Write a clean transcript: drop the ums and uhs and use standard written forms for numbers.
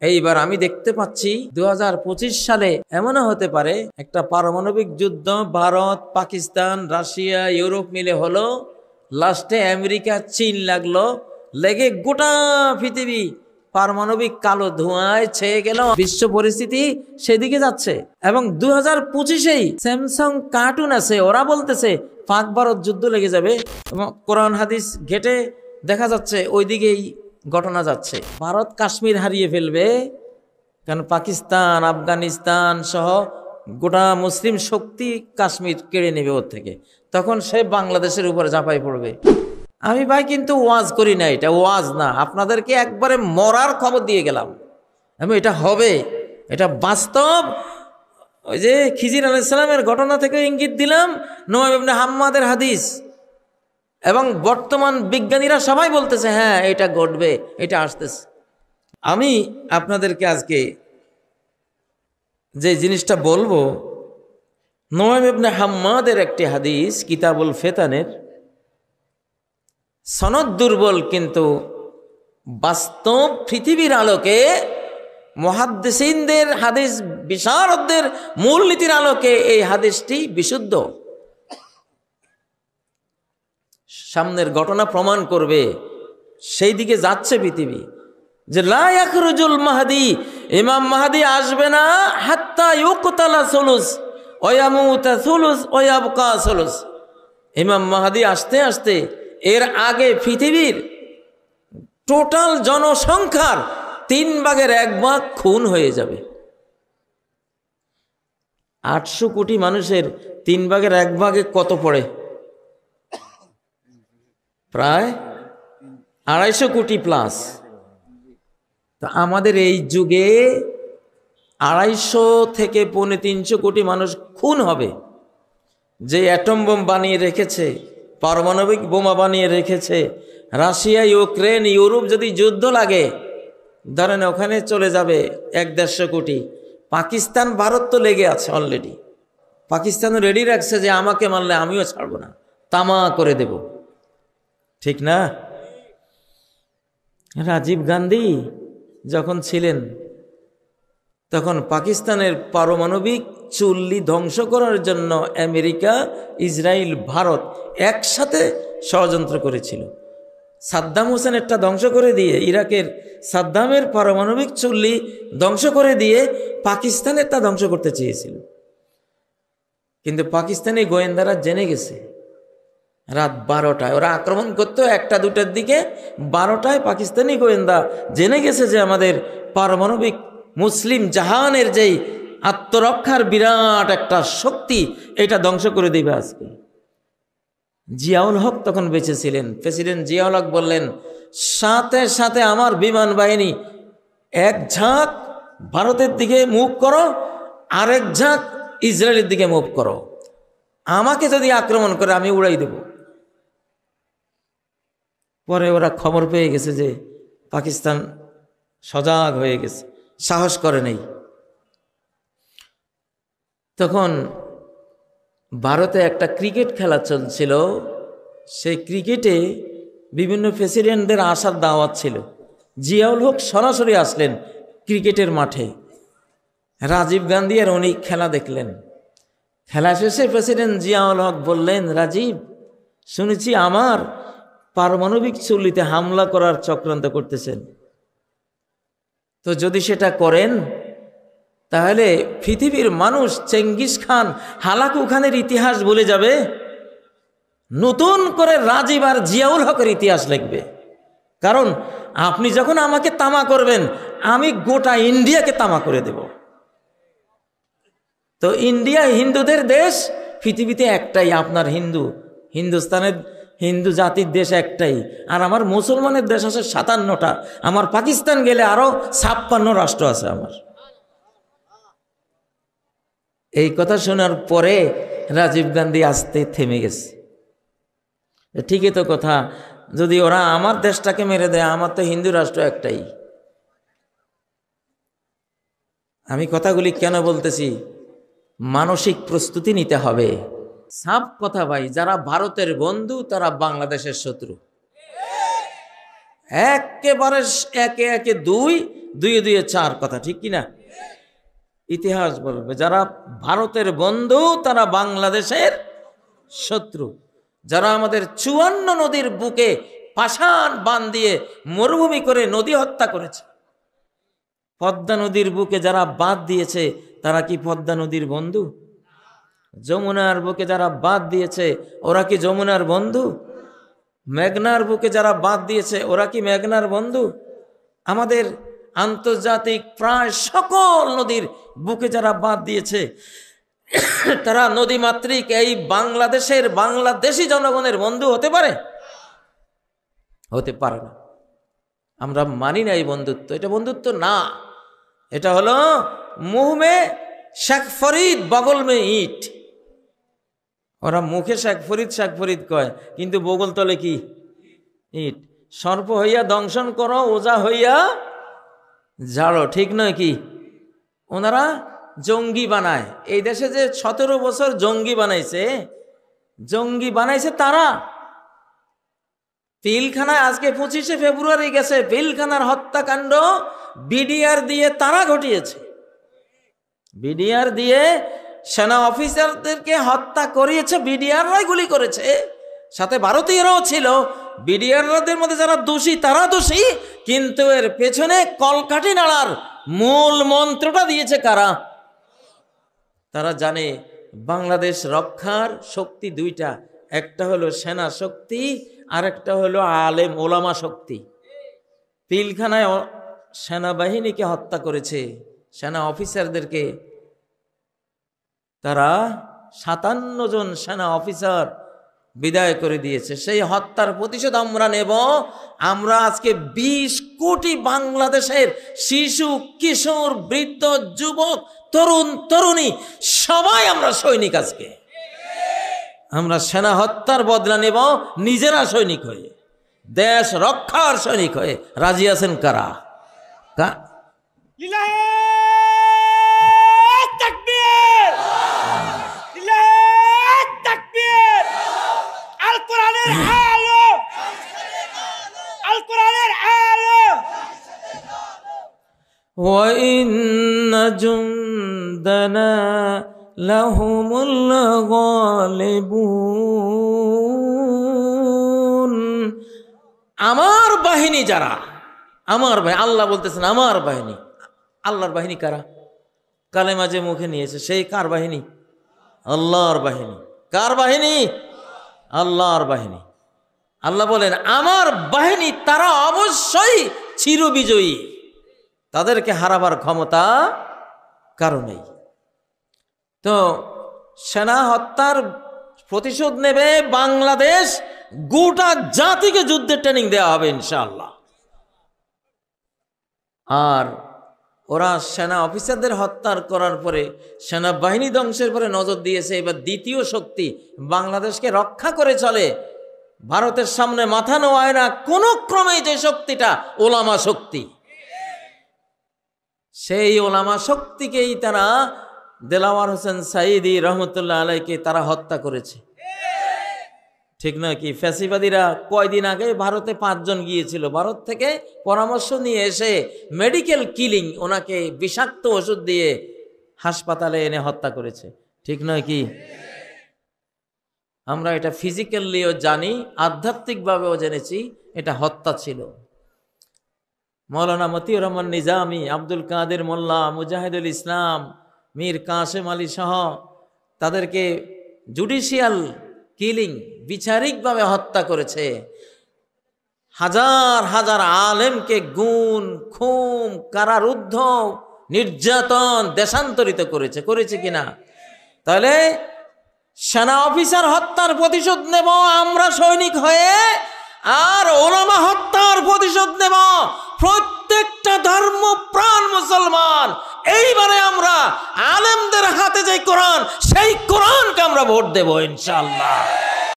এইবার আমি দেখতে পাচ্ছি 2025 সালে এমনও হতে পারে একটা পারমাণবিক যুদ্ধ ভারত, পাকিস্তান, রাশিয়া, ইউরোপ মিলে হলো, লাস্টে আমেরিকা, চীন লাগলো, লেগে গোটা পৃথিবী পারমাণবিক কালো ধোঁয়ায় ছেয়ে গেল। বিশ্ব পরিস্থিতি সেদিকে যাচ্ছে। এবং 2025-এই স্যামসাং কার্টুন আছে, ওরা বলতেছে পাক ভারত যুদ্ধ লেগে যাবে এবং কোরআন হাদিস ঘেটে দেখা যাচ্ছে ওইদিকেই ঘটনা যাচ্ছে। ভারত কাশ্মীর হারিয়ে ফেলবে, কারণ পাকিস্তান, আফগানিস্তান সহ গোটা মুসলিম শক্তি কাশ্মীর কেড়ে নেবে ওর থেকে, তখন সে বাংলাদেশের উপরে ঝাঁপাই পড়বে। আমি ভাই কিন্তু ওয়াজ করি না, এটা ওয়াজ না, আপনাদেরকে একবারে মরার খবর দিয়ে গেলাম। আমি এটা হবে, এটা বাস্তব। ওই যে খিজির আলাইহিস সালামের ঘটনা থেকে ইঙ্গিত দিলাম, নুআইম ইবনে হাম্মাদের হাদিস, এবং বর্তমান বিজ্ঞানীরা সবাই বলতেছে হ্যাঁ এটা ঘটবে, এটা আসতেছে। আমি আপনাদেরকে আজকে যে জিনিসটা বলবো, নুআইম ইবনে হাম্মাদের একটি হাদিস, কিতাবুল ফিতানের, সনদ দুর্বল, কিন্তু বাস্তব পৃথিবীর আলোকে, মুহাদ্দিসিনদের, হাদিস বিশারদদের মূলনীতির আলোকে এই হাদিসটি বিশুদ্ধ। সামনের ঘটনা প্রমাণ করবে সেই দিকে যাচ্ছে পৃথিবী, যে লা ইয়াখরুজুল মাহদি, ইমাম মাহদি আসবে না, হাত্তা ইউকতালা সুলুস ওয়া ইয়ামুতা সুলুস ওয়া ইয়াবকা সুলুস। ইমাম মাহদি আসতে আসতে এর আগে পৃথিবীর টোটাল জনসংখ্যার 1/3 খুন হয়ে যাবে। 800 কোটি মানুষের 1/3 কত পড়ে? প্রায় 250 কোটি প্লাস। তো আমাদের এই যুগে 250 থেকে 350 কোটি মানুষ খুন হবে। যে অ্যাটম বোম বানিয়ে রেখেছে, পারমাণবিক বোমা বানিয়ে রেখেছে, রাশিয়া, ইউক্রেন, ইউরোপ যদি যুদ্ধ লাগে, ধরেন ওখানে চলে যাবে 1-150 কোটি। পাকিস্তান, ভারত তো লেগে আছে অলরেডি। পাকিস্তানও রেডি রাখছে যে আমাকে মারলে আমিও ছাড়বো না, তামা করে দেব, ঠিক না? রাজীব গান্ধী যখন ছিলেন তখন পাকিস্তানের পারমাণবিক চুল্লি ধ্বংস করার জন্য আমেরিকা, ইসরায়েল, ভারত একসাথে ষড়যন্ত্র করেছিল। সাদ্দাম হোসেনেরটা ধ্বংস করে দিয়ে, ইরাকের সাদ্দামের পারমাণবিক চুল্লি ধ্বংস করে দিয়ে পাকিস্তানেরটা ধ্বংস করতে চেয়েছিল। কিন্তু পাকিস্তানি গোয়েন্দারা জেনে গেছে, রাত 12টায় ওরা আক্রমণ করতো, 1টা-2টার দিকে, 12টায় পাকিস্তানি গোয়েন্দা জেনে গেছে যে আমাদের পারমাণবিক মুসলিম জাহানের যেই আত্মরক্ষার বিরাট একটা শক্তি, এটা ধ্বংস করে দিবে আজকে। জিয়াউল হক তখন বেঁচে ছিলেন। প্রেসিডেন্ট জিয়াউল হক বললেন, সাথে সাথে আমার বিমান বাহিনী এক ঝাঁক ভারতের দিকে মুভ করো, আরেক ঝাঁক ইসরায়েলের দিকে মুভ করো, আমাকে যদি আক্রমণ করে আমি উড়াই দেব। পরে ওরা খবর পেয়ে গেছে যে পাকিস্তান সজাগ হয়ে গেছে, সাহস করে নেই। তখন ভারতে একটা ক্রিকেট খেলা চলছিল, সেই ক্রিকেটে বিভিন্ন প্রেসিডেন্টদের আসার দাওয়াত ছিল। জিয়াউল হক সরাসরি আসলেন ক্রিকেটের মাঠে। রাজীব গান্ধী আর উনি খেলা দেখলেন। খেলা শেষে প্রেসিডেন্ট জিয়াউল হক বললেন, রাজীব, শুনেছি আমার পারমাণবিক চুল্লিতে হামলা করার চক্রান্ত করতেছেন, তো যদি সেটা করেন তাহলে পৃথিবীর মানুষ চেঙ্গিস খান, হালাকু খানের ইতিহাস ভুলে যাবে, নতুন করে রাজীব আর জিয়াউল হকের ইতিহাস লিখবে। কারণ আপনি যখন আমাকে তামা করবেন, আমি গোটা ইন্ডিয়াকে তামা করে দেব। তো ইন্ডিয়া হিন্দুদের দেশ, পৃথিবীতে একটাই আপনার হিন্দুস্তানের হিন্দু জাতির দেশ একটাই, আর আমার মুসলমানের দেশ আছে 57টা। আমার পাকিস্তান গেলে আরো 56 রাষ্ট্র আছে আমার। এই কথা শোনার পরে রাজীব গান্ধী আসতে থেমে গেছে। ঠিকই তো কথা, যদি ওরা আমার দেশটাকে মেরে দেয়, আমার তো হিন্দু রাষ্ট্র একটাই। আমি কথাগুলি কেন বলতেছি? মানসিক প্রস্তুতি নিতে হবে। সাফ কথা ভাই, যারা ভারতের বন্ধু তারা বাংলাদেশের শত্রু। একেবারে একে একে দুই, দুইয়ে দুইয়ে চার কথা, ঠিক কিনা? ইতিহাস বলবে যারা ভারতের বন্ধু তারা বাংলাদেশের শত্রু। যারা আমাদের 54 নদীর বুকে পাষাণ বাঁধ দিয়ে মরুভূমি করে নদী হত্যা করেছে, পদ্মা নদীর বুকে যারা বাঁধ দিয়েছে তারা কি পদ্মা নদীর বন্ধু? যমুনার বুকে যারা বাঁধ দিয়েছে ওরা কি যমুনার বন্ধু? মেঘনার বুকে যারা বাঁধ দিয়েছে ওরা কি মেঘনার বন্ধু? আমাদের আন্তর্জাতিক প্রায় সকল নদীর বুকে যারা বাঁধ দিয়েছে তারা নদীমাতৃক এই বাংলাদেশের বাংলাদেশি জনগণের বন্ধু হতে পারে? হতে পারে না। আমরা মানি না এই বন্ধুত্ব, এটা বন্ধুত্ব না। এটা হলো মুহ মে শেখ ফরিদ বগল মে ইট। ওরা মুখে শেখ ফরিদ কয়, কিন্তু বগল তলে কি ইট। সর্প হইয়া দংশন করো, ওজা হইয়া ঝাড়ো, ঠিক নয় কি? ওনারা জঙ্গি বানায়। এই দেশে যে 17 বছর জঙ্গি বানাইছে তারা। পিলখানায় আজকে 25শে ফেব্রুয়ারি গেছে, পিলখানার হত্যাকাণ্ড বিডিআর দিয়ে তারা ঘটিয়েছে। বিডিআর দিয়ে সেনা অফিসারদেরকে হত্যা করিয়েছে, বিডিআররাই গুলি করেছে, সাথে ভারতীয়রাও ছিল। বিডিআরদের মধ্যে যারা দোষী তারা দোষী, কিন্তু এর পেছনে কলকাঠি নাড়ার মূল মন্ত্রটা দিয়েছে কারা? তারা জানে বাংলাদেশ রক্ষার শক্তি দুইটা, একটা হলো সেনা শক্তি আর একটা হলো আলেম ওলামা শক্তি। পিলখানায় সেনাবাহিনীকে হত্যা করেছে, সেনা অফিসারদেরকে। তারা 57 জন সেনা অফিসার বিদায় করে দিয়েছে। সেই হত্যার প্রতিশোধ আমরা নেব। আমরা আজকে 20 কোটি বাংলাদেশের শিশু, কিশোর, বৃদ্ধ, যুবক, তরুণ, তরুণী সবাই আমরা সৈনিক। আজকে আমরা সেনা হত্যার বদলা নেব নিজেরা সৈনিক হয়ে, দেশ রক্ষার সৈনিক হয়ে। রাজি আছেন কারা? وَإِنَّ جُنْدَنَا لَهُمُ الْغَالِبُونَ। আমার বাহিনী যারা, আমার বাহিনী, আল্লাহ বলতেছেন আমার বাহিনী। আল্লাহর বাহিনী কারা? কালেমা যে মুখে নিয়েছে সেই কার বাহিনী? আল্লাহর বাহিনী। কার বাহিনী? আল্লাহর বাহিনী। আল্লাহ বলেন আমার বাহিনী তারা অবশ্যই চিরবিজয়ী, তাদেরকে হারাবার ক্ষমতা কারো নেই। তো সেনা হত্যার প্রতিশোধ নেবে বাংলাদেশ, গোটা জাতিকে যুদ্ধের ট্রেনিং দেওয়া হবে ইনশাআল্লাহ। আর ওরা সেনা অফিসারদের হত্যা করার পরে, সেনাবাহিনী ধ্বংসের পরে নজর দিয়েছে এবার দ্বিতীয় শক্তি বাংলাদেশকে রক্ষা করে চলে, ভারতের সামনে মাথা নোয়ায় না কোনো ক্রমেই, যে শক্তিটা ওলামা শক্তি। সেই ওলামা শক্তিকেই তারা দেলাওয়ার হোসেন সাইদি রহমতুল্লাহ আলাইকে তারা হত্যা করেছে, ঠিক নয় কি? ফ্যাসিবাদীরা কয়দিন আগে ভারতে 5 জন গিয়েছিল, ভারত থেকে পরামর্শ নিয়ে এসে মেডিকেল কিলিং, ওনাকে বিষাক্ত ওষুধ দিয়ে হাসপাতালে এনে হত্যা করেছে, ঠিক নয় কি? আমরা এটা ফিজিক্যালিও জানি, আধ্যাত্মিকভাবেও জেনেছি এটা হত্যা ছিল। মৌলানা মতিউর রহমান নিজামী, আব্দুল কাদের মোল্লা, মুজাহিদুল ইসলাম, মীর কাসেম আলী সহ তাদেরকে জুডিশিয়াল কিলিং, বিচারিকভাবে হত্যা করেছে। হাজার হাজার আলেমকে গুণ, খুন, কারারুদ্ধ, নির্যাতন, দেশান্তরিত করেছে, করেছে কিনা? তাহলে সেনা অফিসার হত্যার প্রতিশোধ নেব আমরা সৈনিক হয়ে, আর ওলামা হত্যার প্রতিশোধ নেব প্রত্যেকটা ধর্মপ্রাণ মুসলমান। এইবারে আমরা আলেমদের হাতে যে কোরআন, সেই কোরআনকে আমরা ভোট দেব ইনশাআল্লাহ।